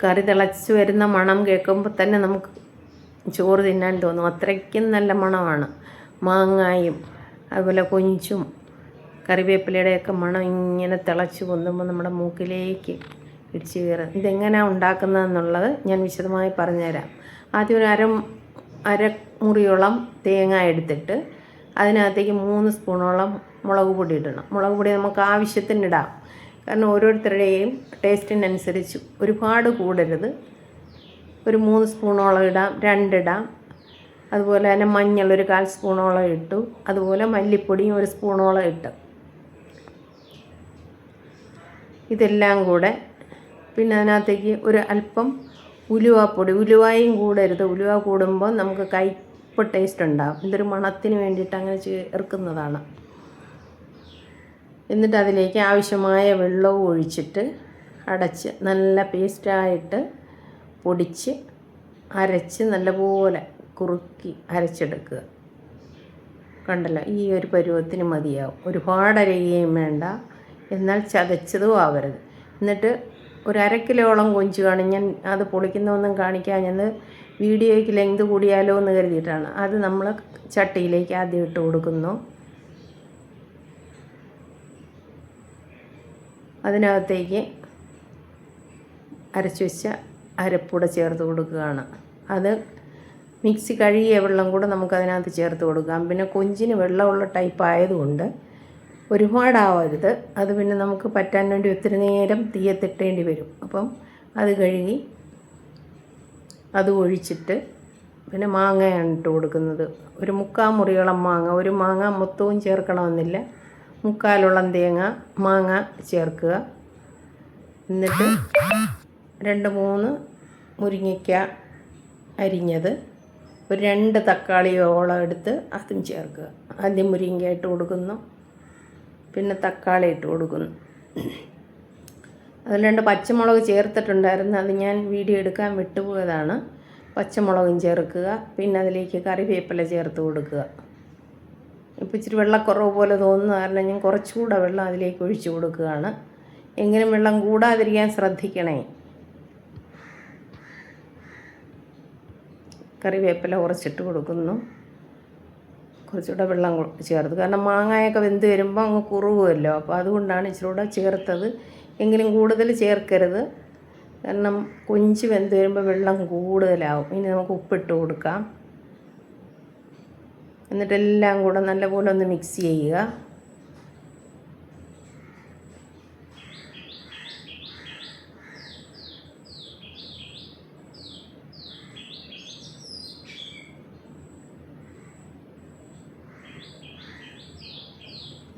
കറി തിളച്ച് വരുന്ന മണം കേൾക്കുമ്പോൾ തന്നെ നമുക്ക് ചോറ് തിന്നാൻ തോന്നും. അത്രയ്ക്കും നല്ല മണമാണ്. മാങ്ങായും അതുപോലെ കൊഞ്ചും കറിവേപ്പിലയുടെയൊക്കെ മണം ഇങ്ങനെ തിളച്ച് പൊന്തുമ്പോൾ നമ്മുടെ മൂക്കിലേക്ക് ഇടിച്ച് കയറും. ഇതെങ്ങനെയാണ് ഉണ്ടാക്കുന്നതെന്നുള്ളത് ഞാൻ വിശദമായി പറഞ്ഞുതരാം. ആദ്യം ഒരു അരമുറിയോളം തേങ്ങ എടുത്തിട്ട് അതിനകത്തേക്ക് 3 സ്പൂണോളം മുളക് പൊടി ഇടണം. മുളക് പൊടി നമുക്ക് ആവശ്യത്തിനിടാം. കാരണം ഓരോരുത്തരുടെയും ടേസ്റ്റിനനുസരിച്ച് ഒരുപാട് കൂടരുത്. ഒരു 3 സ്പൂണോളം ഇടാം, 2 ഇടാം. അതുപോലെ തന്നെ മഞ്ഞൾ ഒരു 1/4 സ്പൂണോളം ഇട്ടു. അതുപോലെ മല്ലിപ്പൊടിയും 1 സ്പൂണോളം ഇട്ടു. ഇതെല്ലാം കൂടെ പിന്നെ അതിനകത്തേക്ക് ഒരു അല്പം ഉലുവാപ്പൊടി. ഉലുവായും കൂടരുത്. ഉലുവ കൂടുമ്പോൾ നമുക്ക് കയ്പ്പ് ടേസ്റ്റ് ഉണ്ടാകും. ഇതൊരു മണത്തിന് വേണ്ടിയിട്ട് അങ്ങനെ ചേർക്കുന്നതാണ്. എന്നിട്ട് അതിലേക്ക് ആവശ്യമായ വെള്ളവും ഒഴിച്ചിട്ട് അടച്ച് നല്ല പേസ്റ്റായിട്ട് പൊടിച്ച് അരച്ച് നല്ലപോലെ കുറുക്കി അരച്ചെടുക്കുക. കണ്ടല്ലോ, ഈ ഒരു പരുവത്തിന് മതിയാവും. ഒരുപാട് അരയുകയും വേണ്ട, എന്നാൽ ചതച്ചതും ആവരുത്. എന്നിട്ട് ഒരു 1/2 കിലോളം കൊഞ്ച് കാണും. ഞാൻ അത് പൊളിക്കുന്നതൊന്നും കാണിക്കാൻ ഞാൻ വീഡിയോയ്ക്ക് ലെങ്ത് കൂടിയാലോ എന്ന് കരുതിയിട്ടാണ്. അത് നമ്മൾ ചട്ടിയിലേക്ക് ആദ്യം ഇട്ട് കൊടുക്കുന്നു. അതിനകത്തേക്ക് അരച്ച് വെച്ച അരപ്പൂടെ ചേർത്ത് കൊടുക്കുകയാണ്. അത് മിക്സി കഴുകിയ വെള്ളം കൂടെ നമുക്കതിനകത്ത് ചേർത്ത് കൊടുക്കാം. പിന്നെ കൊഞ്ചിന് വെള്ളമുള്ള ടൈപ്പ് ആയതുകൊണ്ട് ഒരുപാടാവരുത്. അത് പിന്നെ നമുക്ക് പറ്റാൻ വേണ്ടി ഒത്തിരി നേരം തീയത്തിട്ടേണ്ടി വരും. അപ്പം അത് കഴുകി അത് ഒഴിച്ചിട്ട് പിന്നെ മാങ്ങയാണ് ഇട്ട് കൊടുക്കുന്നത്. ഒരു 3/4 മുറിയോളം മാങ്ങ. ഒരു മാങ്ങ മൊത്തവും ചേർക്കണമെന്നില്ല. 3/4 തേങ്ങ മാങ്ങ ചേർക്കുക. എന്നിട്ട് 2-3 മുരിങ്ങയ്ക്ക അരിഞ്ഞത്, ഒരു 2 തക്കാളിയോളം എടുത്ത് അതും ചേർക്കുക. ആദ്യം മുരിങ്ങ ഇട്ട് കൊടുക്കുന്നു, പിന്നെ തക്കാളി ഇട്ട് കൊടുക്കുന്നു. അതിൽ 2 പച്ചമുളക് ചേർത്തിട്ടുണ്ടായിരുന്നു. അത് ഞാൻ വീഡിയോ എടുക്കാൻ വിട്ടുപോയതാണ്. പച്ചമുളകും ചേർക്കുക. പിന്നെ അതിലേക്ക് കറിവേപ്പില ചേർത്ത് കൊടുക്കുക. ഇപ്പോൾ ഇച്ചിരി വെള്ളക്കുറവ് പോലെ തോന്നുന്ന കാരണം ഞാൻ കുറച്ചുകൂടെ വെള്ളം അതിലേക്ക് ഒഴിച്ച് കൊടുക്കുകയാണ്. എങ്കിലും വെള്ളം കൂടാതിരിക്കാൻ ശ്രദ്ധിക്കണേ. കറിവേപ്പില കുറച്ചിട്ട് കൊടുക്കുന്നു. കുറച്ചുകൂടെ വെള്ളം ചേർത്ത്, കാരണം മാങ്ങയൊക്കെ വെന്ത് വരുമ്പോൾ അങ്ങ് കുറുകുമല്ലോ. അപ്പോൾ അതുകൊണ്ടാണ് ഇച്ചിരൂടെ ചേർത്തത്. എങ്കിലും കൂടുതൽ ചേർക്കരുത്, കാരണം കൊഞ്ച് വെന്ത് വരുമ്പോൾ വെള്ളം കൂടുതലാവും. ഇനി നമുക്ക് ഉപ്പിട്ട് കൊടുക്കാം. എന്നിട്ടെല്ലാം കൂടെ നല്ലപോലെ ഒന്ന് മിക്സ് ചെയ്യുക.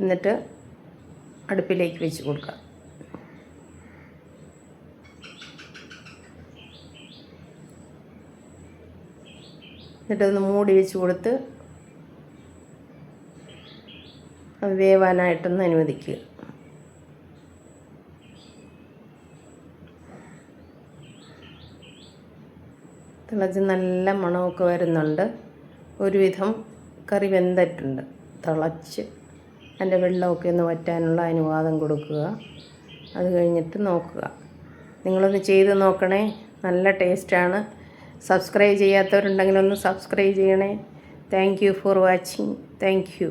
എന്നിട്ട് അടുപ്പിലേക്ക് വെച്ച് കൊടുക്കുക. എന്നിട്ടൊന്ന് മൂടി വെച്ച് കൊടുത്ത് അത് വേവാനായിട്ടൊന്ന് അനുവദിക്കുക. തിളച്ച് നല്ല മണമൊക്കെ വരുന്നുണ്ട്. ഒരുവിധം കറി വെന്തിട്ടുണ്ട്. തിളച്ച് അതിൻ്റെ വെള്ളമൊക്കെ ഒന്ന് വറ്റാനുള്ള അനുവാദം കൊടുക്കുക. അത് കഴിഞ്ഞിട്ട് നോക്കുക. നിങ്ങളൊന്ന് ചെയ്ത് നോക്കണേ, നല്ല ടേസ്റ്റാണ്. സബ്സ്ക്രൈബ് ചെയ്യാത്തവരുണ്ടെങ്കിൽ ഒന്ന് സബ്സ്ക്രൈബ് ചെയ്യണേ. Thank you for watching. Thank you.